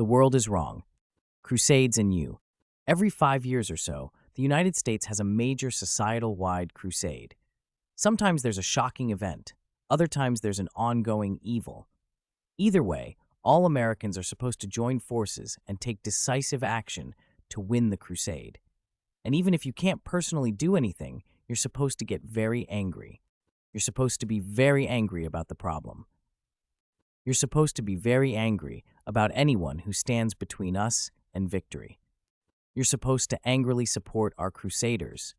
The world is wrong. Crusades and you. Every 5 years or so, the United States has a major societal-wide crusade. Sometimes there's a shocking event. Other times there's an ongoing evil. Either way, all Americans are supposed to join forces and take decisive action to win the crusade. And even if you can't personally do anything, you're supposed to get very angry. You're supposed to be very angry about the problem. You're supposed to be very angry about anyone who stands between us and victory. You're supposed to angrily support our crusaders.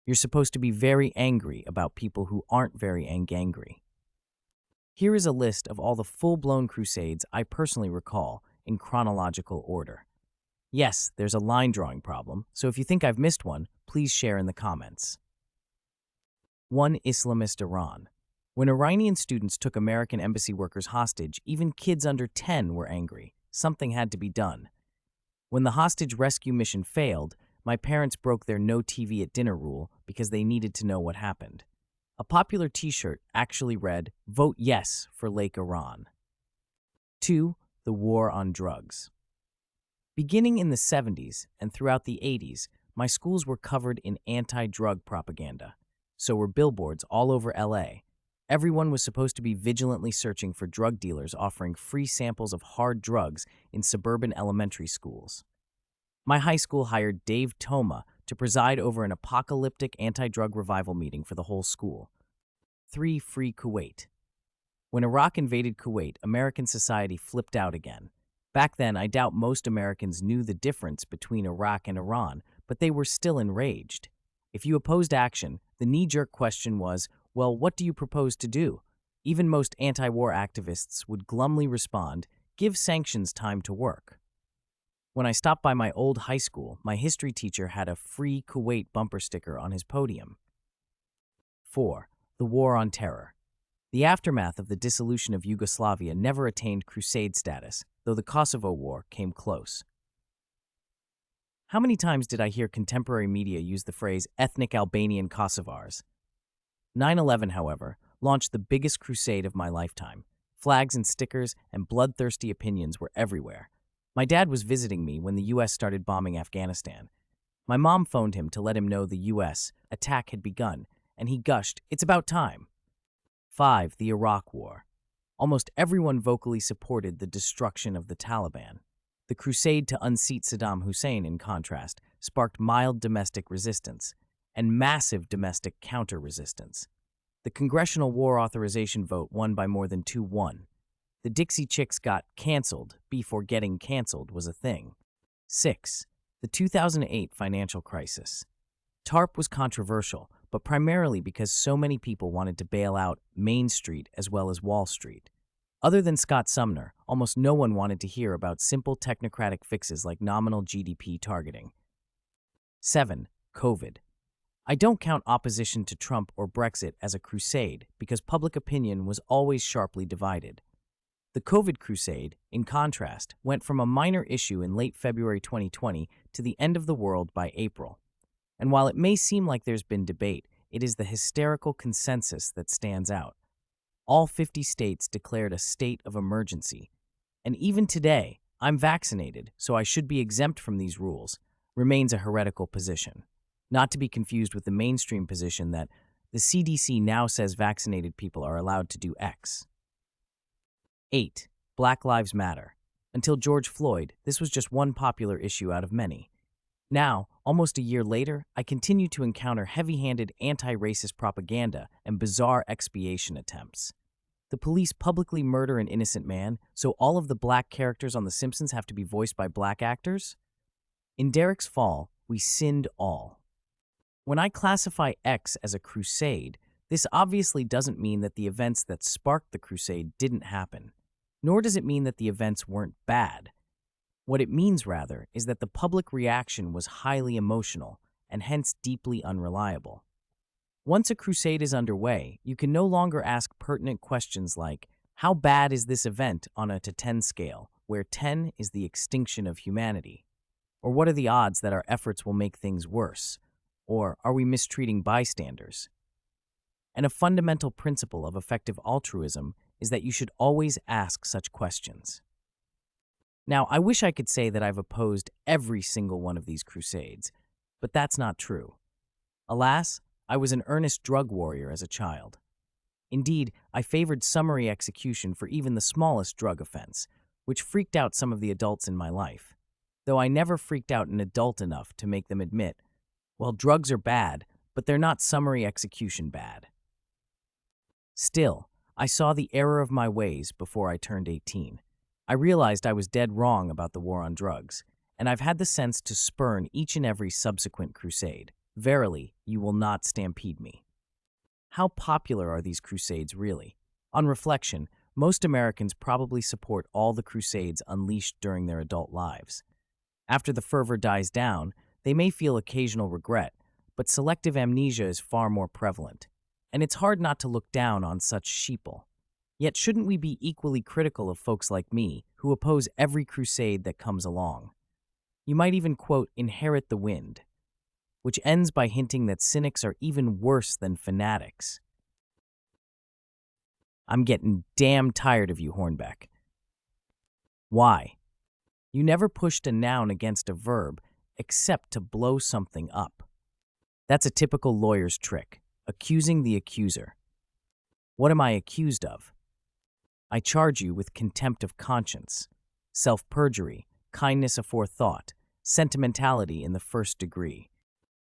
You're supposed to be very angry about people who aren't very angry. Here is a list of all the full-blown crusades I personally recall in chronological order. Yes, there's a line drawing problem, so if you think I've missed one, please share in the comments. 1. Islamist Iran. When Iranian students took American embassy workers hostage, even kids under 10 were angry. Something had to be done. When the hostage rescue mission failed, my parents broke their no TV at dinner rule because they needed to know what happened. A popular t-shirt actually read, "Vote yes for Lake Iran." 2. The war on drugs. Beginning in the 70s and throughout the 80s, my schools were covered in anti-drug propaganda. So were billboards all over LA. Everyone was supposed to be vigilantly searching for drug dealers offering free samples of hard drugs in suburban elementary schools. My high school hired Dave Toma to preside over an apocalyptic anti-drug revival meeting for the whole school. 3. Free Kuwait. When Iraq invaded Kuwait, American society flipped out again. Back then, I doubt most Americans knew the difference between Iraq and Iran, but they were still enraged. If you opposed action, the knee-jerk question was, well, what do you propose to do? Even most anti-war activists would glumly respond, give sanctions time to work. When I stopped by my old high school, my history teacher had a Free Kuwait bumper sticker on his podium. 4. The War on Terror. The aftermath of the dissolution of Yugoslavia never attained crusade status, though the Kosovo War came close. How many times did I hear contemporary media use the phrase ethnic Albanian Kosovars? 9/11, however, launched the biggest crusade of my lifetime. Flags and stickers and bloodthirsty opinions were everywhere. My dad was visiting me when the U.S. started bombing Afghanistan. My mom phoned him to let him know the U.S. attack had begun, and he gushed, "It's about time." 5. The Iraq War. Almost everyone vocally supported the destruction of the Taliban. The crusade to unseat Saddam Hussein, in contrast, sparked mild domestic resistance and massive domestic counter-resistance. The Congressional War Authorization vote won by more than 2-1. The Dixie Chicks got canceled before getting canceled was a thing. 6. The 2008 financial crisis. TARP was controversial, but primarily because so many people wanted to bail out Main Street as well as Wall Street. Other than Scott Sumner, almost no one wanted to hear about simple technocratic fixes like nominal GDP targeting. 7. COVID. I don't count opposition to Trump or Brexit as a crusade because public opinion was always sharply divided. The COVID crusade, in contrast, went from a minor issue in late February 2020 to the end of the world by April. And while it may seem like there's been debate, it is the hysterical consensus that stands out. All 50 states declared a state of emergency. And even today, I'm vaccinated, so I should be exempt from these rules, remains a heretical position. Not to be confused with the mainstream position that the CDC now says vaccinated people are allowed to do X. 8. Black Lives Matter. Until George Floyd, this was just one popular issue out of many. Now, almost a year later, I continue to encounter heavy-handed anti-racist propaganda and bizarre expiation attempts. The police publicly murder an innocent man, so all of the black characters on The Simpsons have to be voiced by black actors? In Derek's fall, we sinned all. When I classify X as a crusade, this obviously doesn't mean that the events that sparked the crusade didn't happen, nor does it mean that the events weren't bad. What it means, rather, is that the public reaction was highly emotional and hence deeply unreliable. Once a crusade is underway, you can no longer ask pertinent questions like, how bad is this event on a to 10 scale, where 10 is the extinction of humanity? Or what are the odds that our efforts will make things worse? Or are we mistreating bystanders? And a fundamental principle of effective altruism is that you should always ask such questions. Now, I wish I could say that I've opposed every single one of these crusades, but that's not true. Alas, I was an earnest drug warrior as a child. Indeed, I favored summary execution for even the smallest drug offense, which freaked out some of the adults in my life. Though I never freaked out an adult enough to make them admit, well, drugs are bad, but they're not summary execution bad. Still, I saw the error of my ways before I turned 18. I realized I was dead wrong about the war on drugs, and I've had the sense to spurn each and every subsequent crusade. Verily, you will not stampede me. How popular are these crusades really? On reflection, most Americans probably support all the crusades unleashed during their adult lives. After the fervor dies down, they may feel occasional regret, but selective amnesia is far more prevalent, and it's hard not to look down on such sheeple. Yet shouldn't we be equally critical of folks like me who oppose every crusade that comes along? You might even quote inherit the wind, which ends by hinting that cynics are even worse than fanatics. I'm getting damn tired of you, Hornbeck. Why? You never pushed a noun against a verb except to blow something up. That's a typical lawyer's trick, accusing the accuser. What am I accused of? I charge you with contempt of conscience, self-perjury, kindness aforethought, sentimentality in the first degree.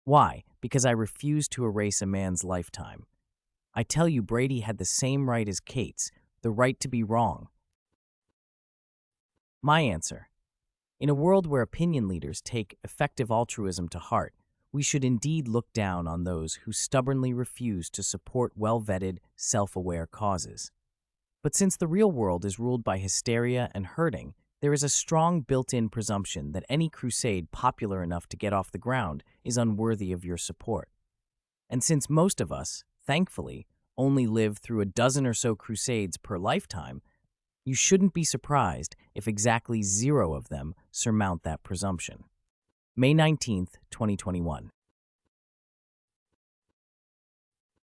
Why? Because I refuse to erase a man's lifetime. I tell you, Brady had the same right as Cates, the right to be wrong. My answer: in a world where opinion leaders take effective altruism to heart, we should indeed look down on those who stubbornly refuse to support well-vetted, self-aware causes. But since the real world is ruled by hysteria and hurting, there is a strong built-in presumption that any crusade popular enough to get off the ground is unworthy of your support. And since most of us, thankfully, only live through a dozen or so crusades per lifetime, you shouldn't be surprised if exactly 0 of them surmount that presumption. May 19th, 2021.